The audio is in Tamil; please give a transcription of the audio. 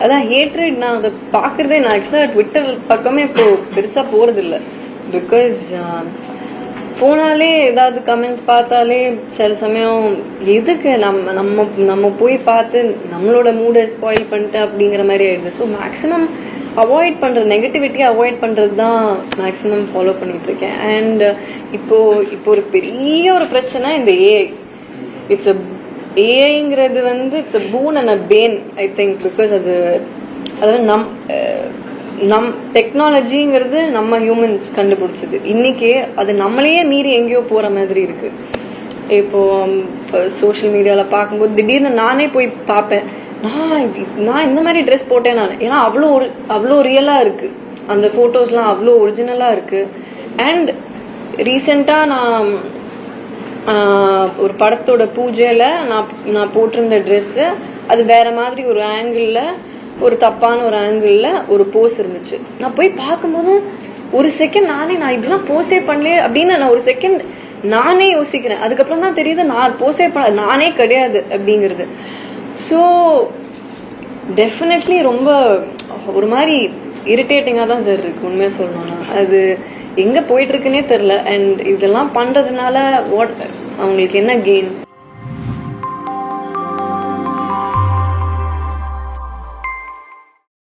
அதான் ஹேட்ரட் நான் அதை பாக்குறதே நான் ஆக்சுவலா ட்விட்டர் பக்கமே இப்போ பெருசா போறது இல்லை. பிகாஸ் போனாலே ஏதாவது கமெண்ட்ஸ் பார்த்தாலே சில சமயம் எதுக்கு நம்ம நம்ம நம்ம போய் பார்த்து நம்மளோட மூடை ஸ்பாயில் பண்ணிட்டு அப்படிங்கிற மாதிரி ஆயிடுது. ஸோ மேக்ஸிமம் அவாய்ட் பண்றது, நெகட்டிவிட்டியை அவாய்ட் பண்றது தான் மேக்ஸிமம் ஃபாலோ பண்ணிட்டு இருக்கேன். அண்ட் இப்போ ஒரு பெரிய ஒரு பிரச்சனை இந்த ஏஐ. இட்ஸ் ஏஐங்கிறது வந்து it's a boon and a bane I think. Because அதாவது நம் டெக்னாலஜிங்கிறது நம்ம ஹியூமன்ஸ் கண்டுபிடிச்சது. இன்னைக்கு அது நம்மளையே மீறி எங்கேயோ போற மாதிரி இருக்கு. இப்போ சோஷியல் மீடியால பார்க்கும்போது திடீர்னு நானே போய் பார்ப்பேன், நான் இந்த மாதிரி ட்ரெஸ் போட்டேன் நான். ஏன்னா அவ்வளோ ரியலா இருக்கு, அந்த போட்டோஸ்லாம் அவ்வளோ ஒரிஜினலா இருக்கு. அண்ட் ரீசெண்டா நான் ஒரு படத்தோட பூஜையில நான் போட்டிருந்த ட்ரெஸ் அது வேற மாதிரி ஒரு ஆங்கிள், ஒரு தப்பான ஒரு ஆங்கிள் ஒரு போஸ் இருந்துச்சு. நான் போய் பார்க்கும்போது ஒரு செகண்ட் நான் இதெல்லாம் போஸே பண்ணல அப்படின்னு நான் ஒரு செகண்ட் நானே யோசிக்கிறேன். அதுக்கப்புறம் தான் தெரியுது நான் போஸே பண்ண நானே கிடையாது அப்படிங்கிறது. ஸோ டெஃபினெட்லி ரொம்ப ஒரு மாதிரி இரிட்டேட்டிங்கா தான் சார் இருக்கு உண்மையா சொல்லணும்னா. அது எங்க போயிட்டு இருக்குன்னே தெரியல. அண்ட் இதெல்லாம் பண்றதுனால அவங்களுக்கு என்ன கெயின்?